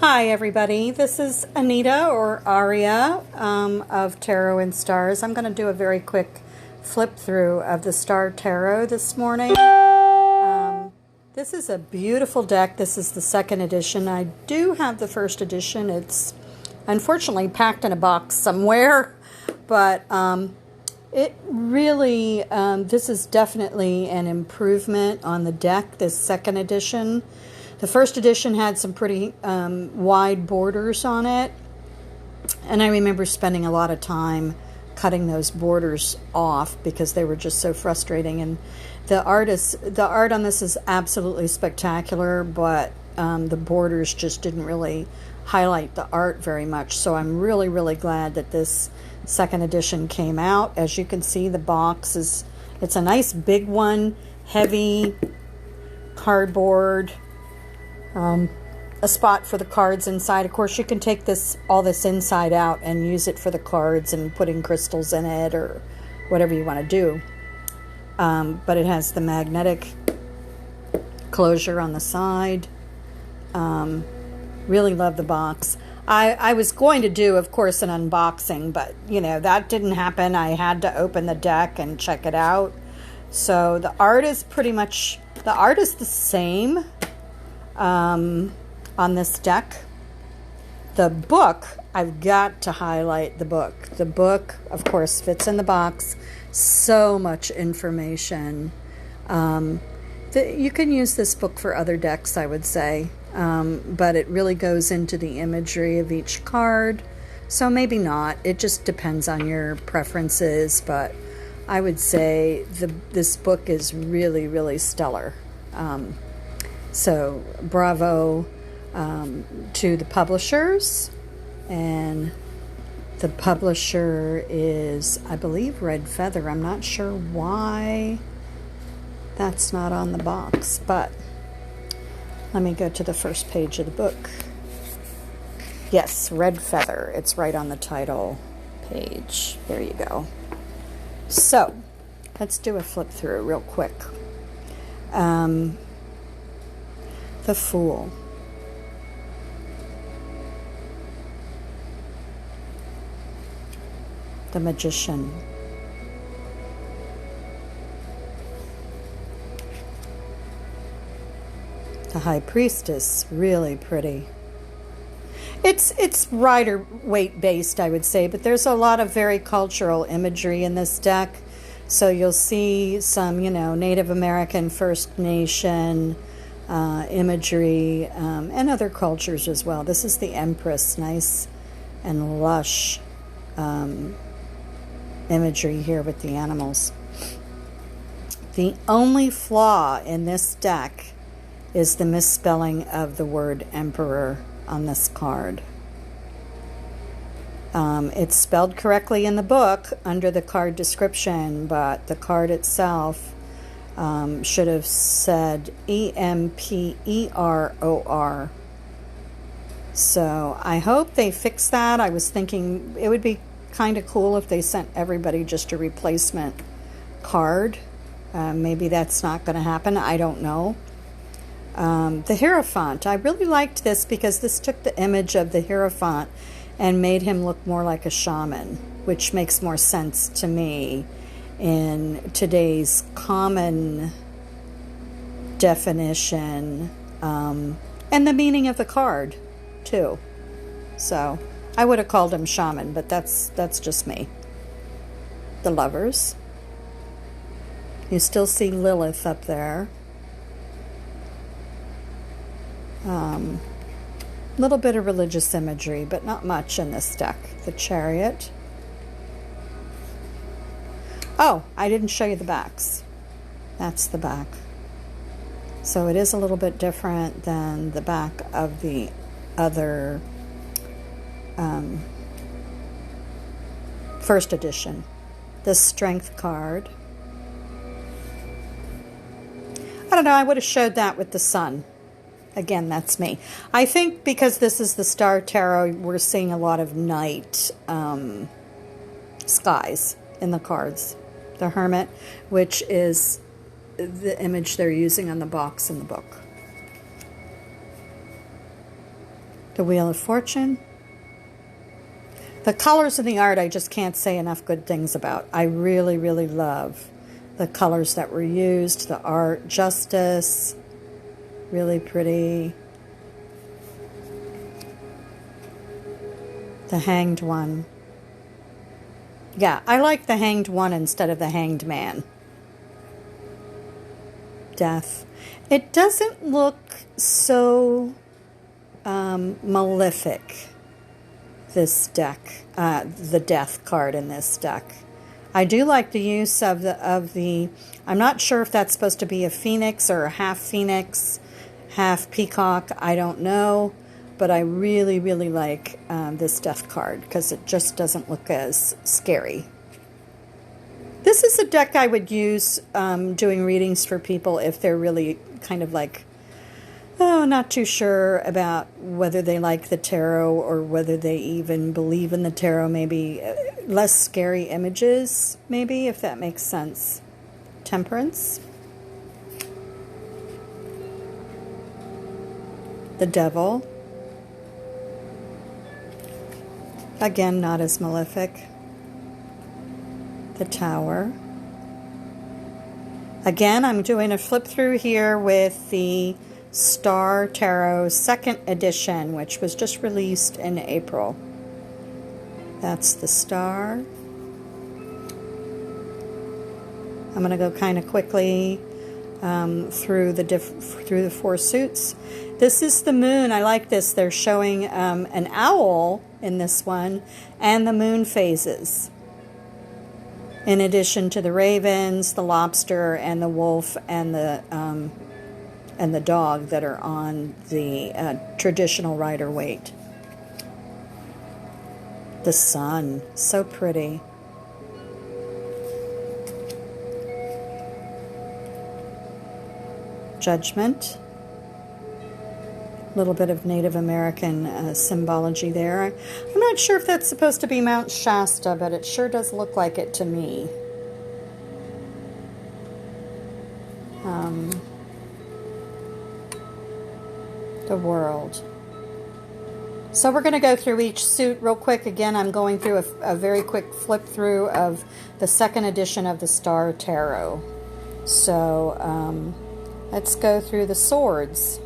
Hi everybody, this is Anita or Aria of Tarot and Stars. I'm going to do a very quick flip through of the Star Tarot this morning. This is a beautiful deck. This is the second edition. I do have the first edition. It's unfortunately packed in a box somewhere, but it really, this is definitely an improvement on the deck, this second edition. The first edition had some pretty wide borders on it, and I remember spending a lot of time cutting those borders off because they were just so frustrating. And the art on this is absolutely spectacular, but the borders just didn't really highlight the art very much. So I'm really, really glad that this second edition came out. As you can see, the box it's a nice big one, heavy cardboard. A spot for the cards inside. Of course, you can take all this inside out and use it for the cards and putting crystals in it or whatever you want to do. But it has the magnetic closure on the side. Really love the box. I was going to do, of course, an unboxing, but that didn't happen. I had to open the deck and check it out. So the art is the same. On this deck. The book, I've got to highlight the book. The book, of course, fits in the box. So much information. You can use this book for other decks, I would say, but it really goes into the imagery of each card. So maybe not. It just depends on your preferences, but I would say this book is really, really stellar. So bravo to the publishers, and the publisher is, I believe, Red Feather. I'm not sure why that's not on the box, but let me go to the first page of the book. Yes, Red Feather. It's right on the title page. There you go. So let's do a flip through real quick. The Fool. The Magician. The High Priestess. Really pretty. It's rider weight based, I would say, but there's a lot of very cultural imagery in this deck. So you'll see some, Native American, First Nation imagery, and other cultures as well. This is the Empress, nice and lush imagery here with the animals. The only flaw in this deck is the misspelling of the word Emperor on this card. It's spelled correctly in the book under the card description, but the card itself should have said Emperor. So I hope they fix that. I was thinking it would be kind of cool if they sent everybody just a replacement card. Maybe that's not going to happen. I don't know. The Hierophant. I really liked this because this took the image of the Hierophant and made him look more like a shaman, which makes more sense to me in today's common definition, and the meaning of the card too. So I would have called him shaman, but that's just me. The Lovers. You still see Lilith up there. Little bit of religious imagery, but not much in this deck. The Chariot. Oh, I didn't show you the backs. That's the back. So it is a little bit different than the back of the other first edition. The Strength card. I don't know, I would have showed that with the Sun. Again, that's me. I think because this is the Star Tarot, we're seeing a lot of night skies in the cards. The Hermit, which is the image they're using on the box in the book. The Wheel of Fortune. The colors in the art I just can't say enough good things about. I really, really love the colors that were used, the art. Justice, really pretty. The Hanged One. Yeah, I like the Hanged One instead of the Hanged Man. Death. It doesn't look so malefic, this deck, the Death card in this deck. I do like the use of the I'm not sure if that's supposed to be a phoenix or a half phoenix, half peacock, I don't know, but I really, really like this Death card because it just doesn't look as scary. This is a deck I would use doing readings for people if they're really kind of like, oh, not too sure about whether they like the tarot or whether they even believe in the tarot. Maybe less scary images, maybe, if that makes sense. Temperance. The Devil. Again, not as malefic. The Tower. Again, I'm doing a flip through here with the Star Tarot 2nd edition, which was just released in April. That's the Star. I'm going to go kind of quickly through the 4 suits. This is the Moon. I like this. They're showing an owl in this one and the moon phases, in addition to the ravens, the lobster, and the wolf, and the dog that are on the traditional Rider-Waite. The Sun, so pretty. Judgment. A little bit of Native American symbology there. I'm not sure if that's supposed to be Mount Shasta, but it sure does look like it to me. The World. So we're going to go through each suit real quick. Again, I'm going through a very quick flip through of the 2nd edition of the Star Tarot. So let's go through the swords.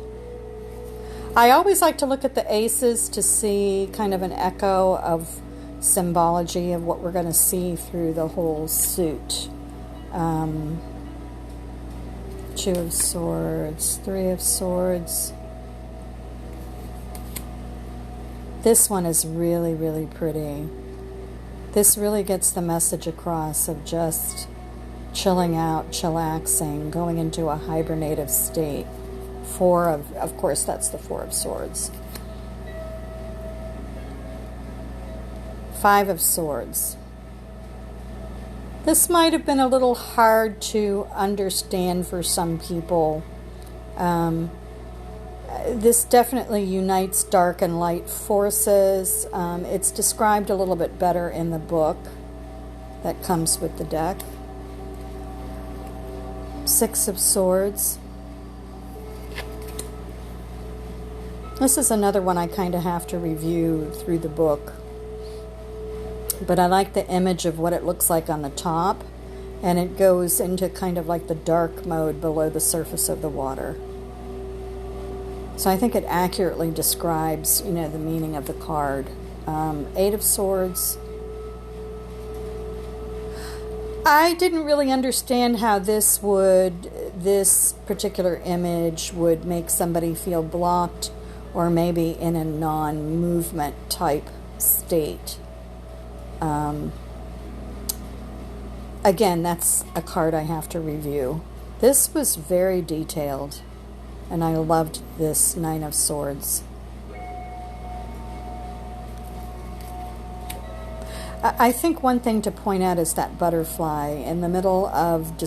I always like to look at the aces to see kind of an echo of symbology of what we're going to see through the whole suit. 2 of Swords, 3 of Swords. This one is really, really pretty. This really gets the message across of just chilling out, chillaxing, going into a hibernative state. Of course, that's the 4 of Swords. 5 of Swords. This might have been a little hard to understand for some people. This definitely unites dark and light forces. It's described a little bit better in the book that comes with the deck. 6 of Swords. This is another one I kind of have to review through the book. But I like the image of what it looks like on the top, and it goes into kind of like the dark mode below the surface of the water. So I think it accurately describes, the meaning of the card. 8 of Swords. I didn't really understand how this particular image would make somebody feel blocked or maybe in a non-movement type state. Again, that's a card I have to review. This was very detailed, and I loved this 9 of Swords. I think one thing to point out is that butterfly in the middle of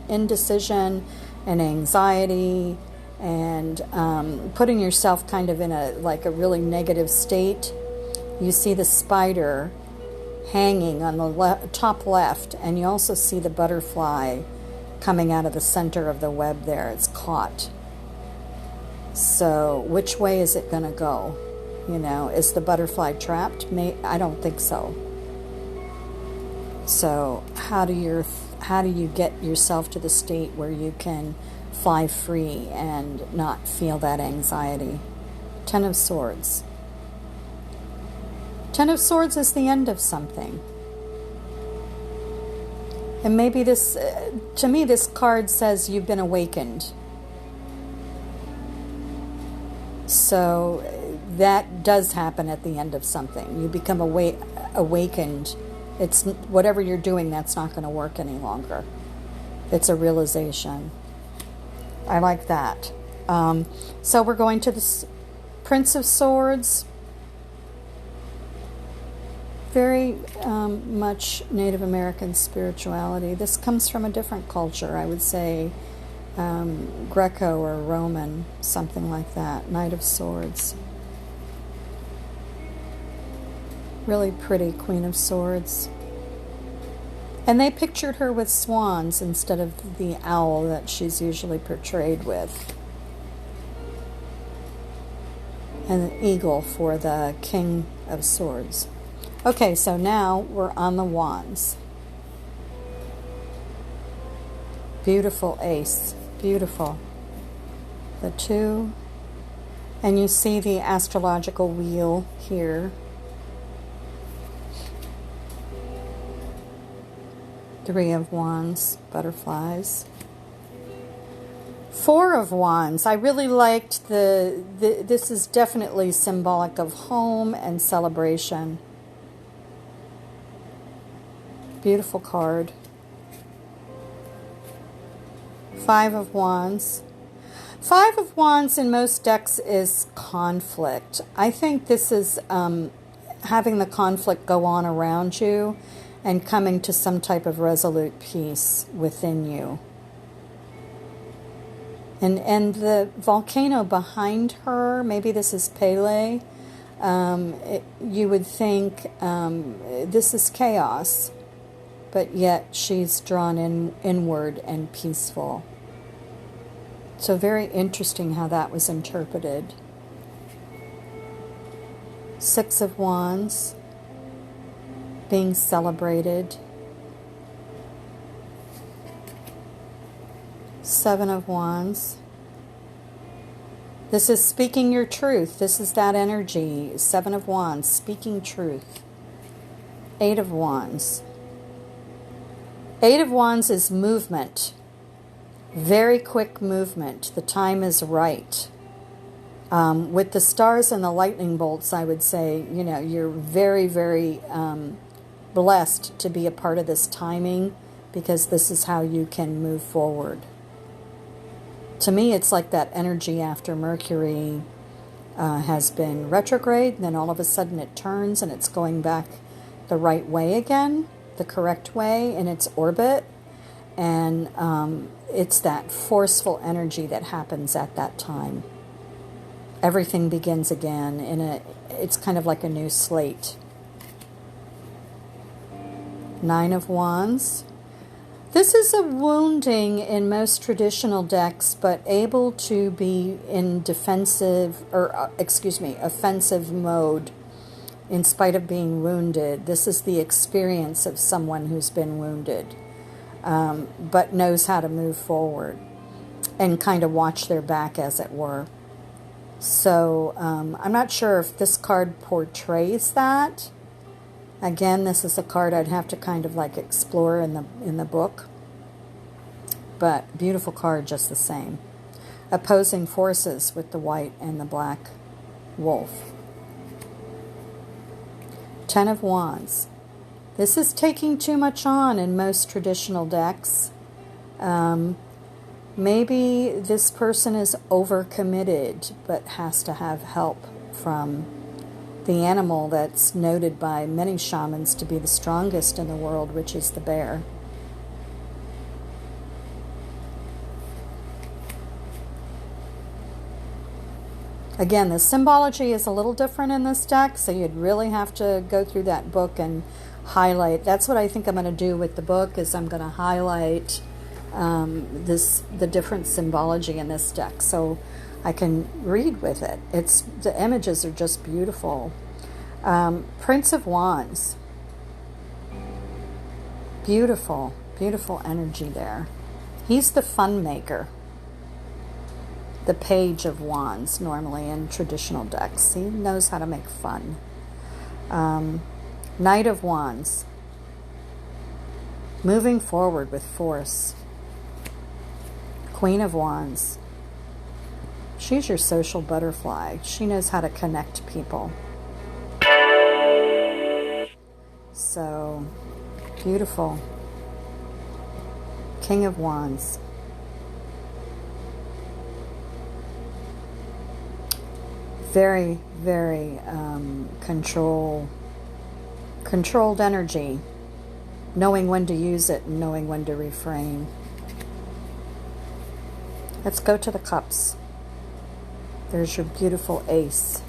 indecision, and anxiety, and putting yourself kind of in a really negative state. You see the spider hanging on the top left, and you also see the butterfly coming out of the center of the web there. It's caught. So which way is it going to go? You know, is the butterfly trapped? I don't think so. So how do you get yourself to the state where you can fly free and not feel that anxiety? Ten of Swords. Ten of Swords is the end of something. And maybe this, to me, this card says you've been awakened. So that does happen at the end of something. You become awakened. It's whatever you're doing, that's not going to work any longer. It's a realization. I like that. So we're going to the Prince of Swords. Very much Native American spirituality. This comes from a different culture, I would say Greco or Roman, something like that. Knight of Swords. Really pretty Queen of Swords. And they pictured her with swans instead of the owl that she's usually portrayed with. And an eagle for the King of Swords. Okay, so now we're on the wands. Beautiful ace. Beautiful. The 2. And you see the astrological wheel here. 3 of Wands, butterflies. 4 of Wands. I really liked this is definitely symbolic of home and celebration. Beautiful card. 5 of Wands. 5 of Wands in most decks is conflict. I think this is having the conflict go on around you and coming to some type of resolute peace within you. And the volcano behind her, maybe this is Pele, you would think this is chaos, but yet she's drawn inward and peaceful. So very interesting how that was interpreted. 6 of Wands, being celebrated. 7 of Wands. This is speaking your truth. This is that energy. 7 of Wands, speaking truth. 8 of Wands. 8 of Wands is movement. Very quick movement. The time is right. With the stars and the lightning bolts, I would say, you know, you're very, very blessed to be a part of this timing, because this is how you can move forward. To me, it's like that energy after Mercury has been retrograde, and then all of a sudden it turns and it's going back the right way again, the correct way in its orbit. And it's that forceful energy that happens at that time. Everything begins again. It's kind of like a new slate. 9 of Wands. This is a wounding in most traditional decks, but able to be in defensive, or offensive mode in spite of being wounded. This is the experience of someone who's been wounded, but knows how to move forward and kind of watch their back, as it were. So I'm not sure if this card portrays that. Again, this is a card I'd have to kind of like explore in the book. But beautiful card just the same. Opposing forces with the white and the black wolf. 10 of Wands. This is taking too much on in most traditional decks. Maybe this person is overcommitted, but has to have help from the animal that's noted by many shamans to be the strongest in the world, which is the bear. Again, the symbology is a little different in this deck, so you'd really have to go through that book and highlight. That's what I think I'm going to do with the book, is I'm going to highlight the different symbology in this deck. So I can read with it. The images are just beautiful. Prince of Wands. Beautiful, beautiful energy there. He's the fun maker. The Page of Wands, normally in traditional decks. He knows how to make fun. Knight of Wands. Moving forward with force. Queen of Wands. She's your social butterfly. She knows how to connect people. So, beautiful. King of Wands. Very, very controlled energy. Knowing when to use it and knowing when to refrain. Let's go to the cups. There's your beautiful ace.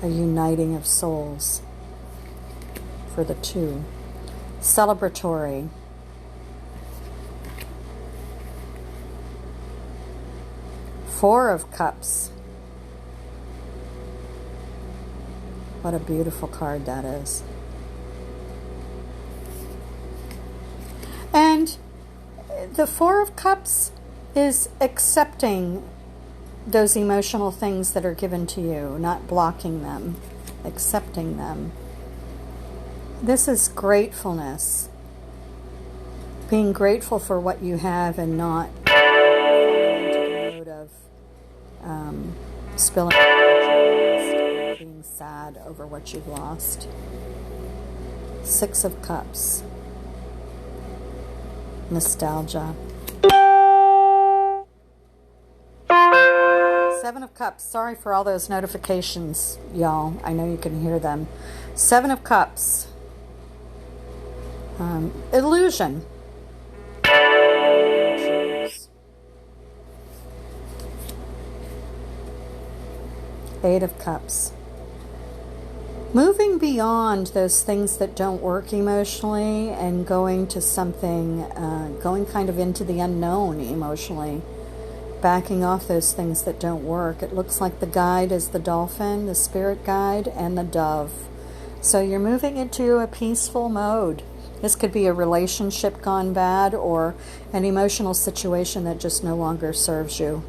A uniting of souls for the two. Celebratory. Four of Cups. What a beautiful card that is. And the Four of Cups is accepting those emotional things that are given to you, not blocking them, accepting them. This is gratefulness. Being grateful for what you have and not falling into the mode of spilling or being sad over what you've lost. Six of Cups. Nostalgia. Seven of Cups. Sorry for all those notifications, y'all. I know you can hear them. Seven of Cups. Illusion. Eight of Cups. Moving beyond those things that don't work emotionally and going to something, going kind of into the unknown emotionally. Backing off those things that don't work. It looks like the guide is the dolphin, the spirit guide, and the dove. So you're moving into a peaceful mode. This could be a relationship gone bad or an emotional situation that just no longer serves you.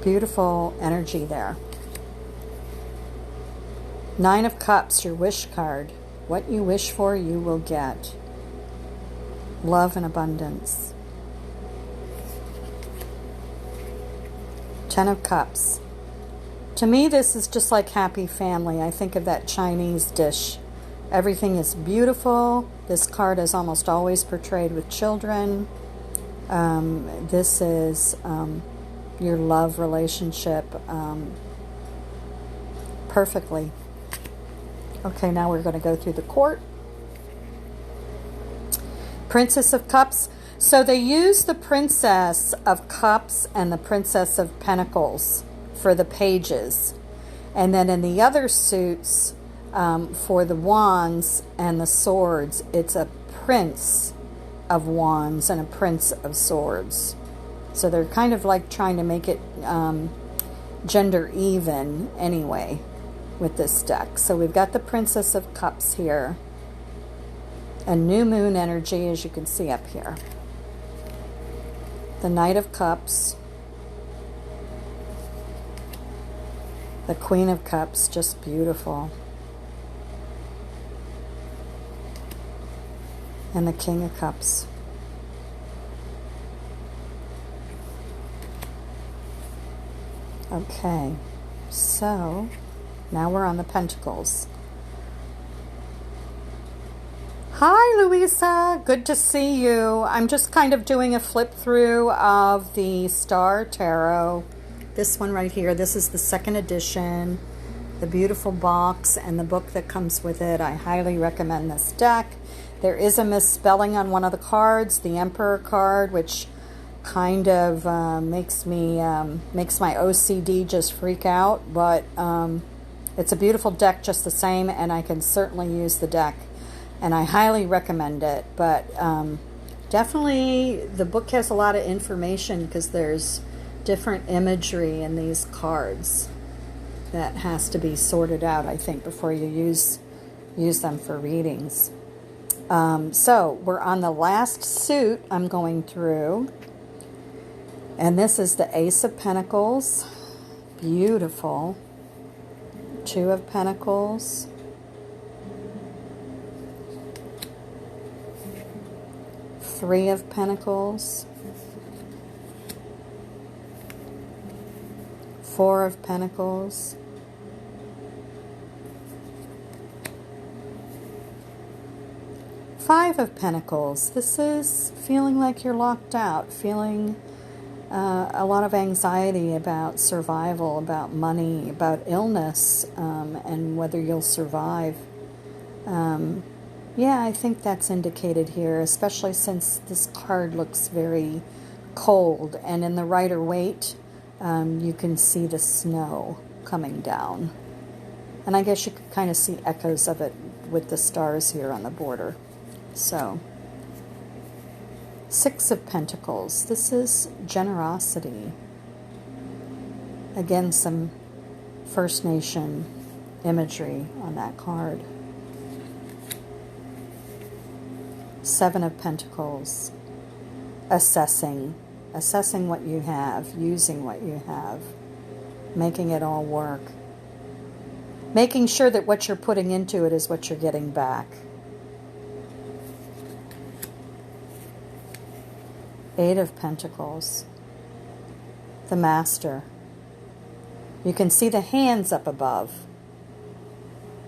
Beautiful energy there. Nine of Cups, your wish card. What you wish for, you will get. Love and abundance. Ten of Cups. To me, this is just like happy family. I think of that Chinese dish. Everything is beautiful. This card is almost always portrayed with children. This is your love relationship perfectly. Okay, now we're going to go through the court. Princess of Cups. So they use the Princess of Cups and the Princess of Pentacles for the pages. And then in the other suits, for the Wands and the Swords, it's a Prince of Wands and a Prince of Swords. So they're kind of like trying to make it gender even anyway with this deck. So we've got the Princess of Cups here. And new moon energy, as you can see up here. The Knight of Cups. The Queen of Cups, just beautiful. And the King of Cups. Okay, so now we're on the Pentacles. Hi, Louisa. Good to see you. I'm just kind of doing a flip through of the Star Tarot. This one right here. This is the second edition. The beautiful box and the book that comes with it. I highly recommend this deck. There is a misspelling on one of the cards, the Emperor card, which kind of makes my OCD just freak out. But it's a beautiful deck just the same, and I can certainly use the deck. And I highly recommend it, but Definitely, the book has a lot of information because there's different imagery in these cards that has to be sorted out, I think, before you use them for readings. So we're on the last suit I'm going through, and this is the Ace of Pentacles. Beautiful. Two of Pentacles. Three of Pentacles. Four of Pentacles. Five of Pentacles. This is feeling like you're locked out, feeling a lot of anxiety about survival, about money, about illness, and whether you'll survive. Yeah, I think that's indicated here, especially since this card looks very cold, and in the Rider-Waite, you can see the snow coming down. And I guess you could kind of see echoes of it with the stars here on the border. So, Six of Pentacles. This is generosity. Again, some First Nation imagery on that card. Seven of Pentacles. Assessing what you have, using what you have, making it all work. Making sure that what you're putting into it is what you're getting back. Eight of Pentacles. The Master. You can see the hands up above.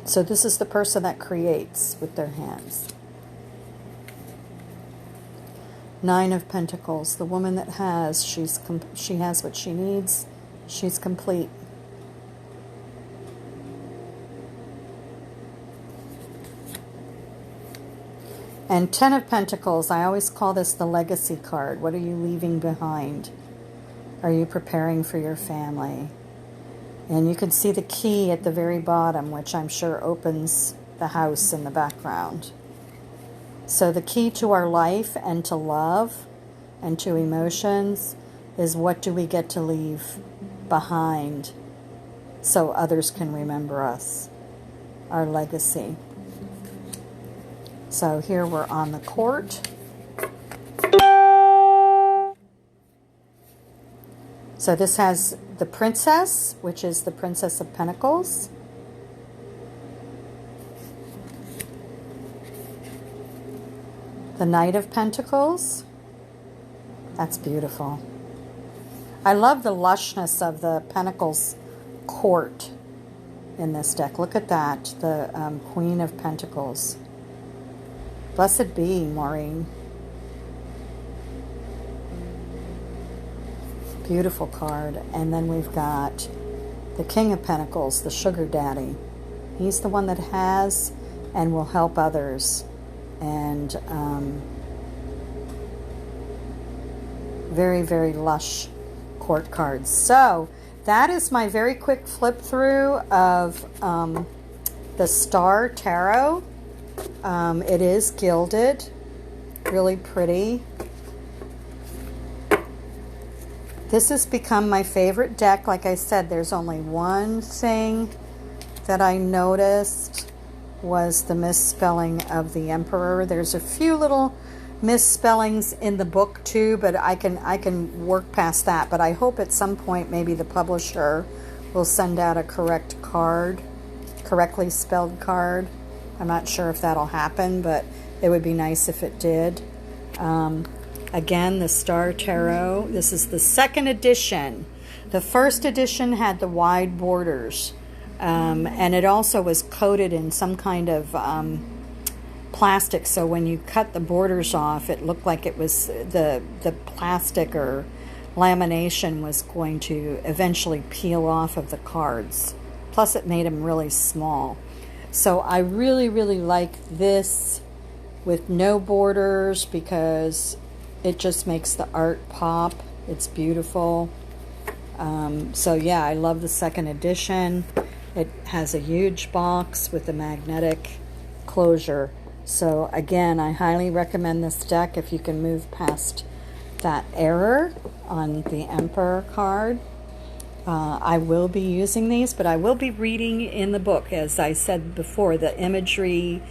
So this is the person that creates with their hands. Nine of Pentacles. The woman that has, she has what she needs. She's complete. And Ten of Pentacles, I always call this the legacy card. What are you leaving behind? Are you preparing for your family? And you can see the key at the very bottom, which I'm sure opens the house in the background. So the key to our life and to love and to emotions is, what do we get to leave behind so others can remember us? Our legacy. So here we're on the court. So this has the Princess, which is the Princess of Pentacles. The Knight of Pentacles. That's beautiful. I love the lushness of the Pentacles court in this deck. Look at that, the Queen of Pentacles. Blessed be, Maureen. Beautiful card. And then we've got the King of Pentacles, the Sugar Daddy. He's the one that has and will help others. And very, very lush court cards. So that is my very quick flip through of the Star Tarot. It is gilded, really pretty. This has become my favorite deck. Like I said, there's only one thing that I noticed was the misspelling of the Emperor. There's a few little misspellings in the book too, but I can work past that. But I hope at some point maybe the publisher will send out a correct card, correctly spelled card. I'm not sure if that'll happen, but it would be nice if it did. Again, the Star Tarot. This is the second edition. The first edition had the wide borders, and it also was coated in some kind of plastic, so when you cut the borders off, it looked like it was the plastic or lamination was going to eventually peel off of the cards. Plus, it made them really small. So I really, really like this with no borders because it just makes the art pop. It's beautiful. So yeah, I love the second edition. It has a huge box with a magnetic closure. So again, I highly recommend this deck if you can move past that error on the Emperor card. I will be using these, but I will be reading in the book. As I said before, the imagery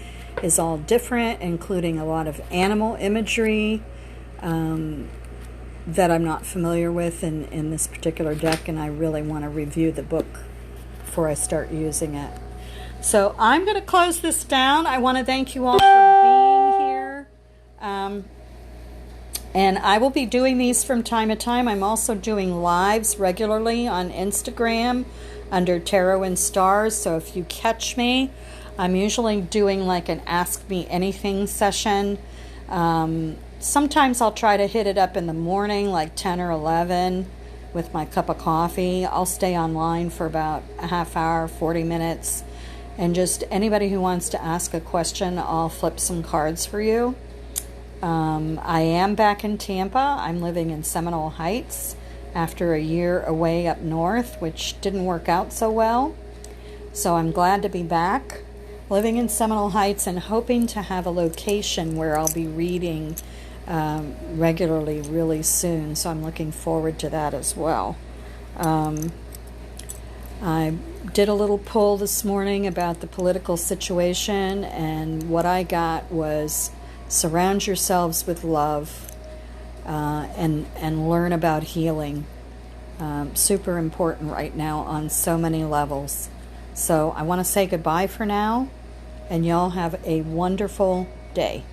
is all different, including a lot of animal imagery that I'm not familiar with in this particular deck, and I really want to review the book before I start using it. So I'm going to close this down. I want to thank you all for being here. And I will be doing these from time to time. I'm also doing lives regularly on Instagram under Tarot and Stars. So if you catch me, I'm usually doing like an Ask Me Anything session. Sometimes I'll try to hit it up in the morning, like 10 or 11 with my cup of coffee. I'll stay online for about a half hour, 40 minutes. And just anybody who wants to ask a question, I'll flip some cards for you. I am back in Tampa. I'm living in Seminole Heights after a year away up north, which didn't work out so well. So I'm glad to be back, living in Seminole Heights and hoping to have a location where I'll be reading regularly really soon. So I'm looking forward to that as well. I did a little poll this morning about the political situation, and what I got was surround yourselves with love and learn about healing. Super important right now on so many levels. So I want to say goodbye for now, and y'all have a wonderful day.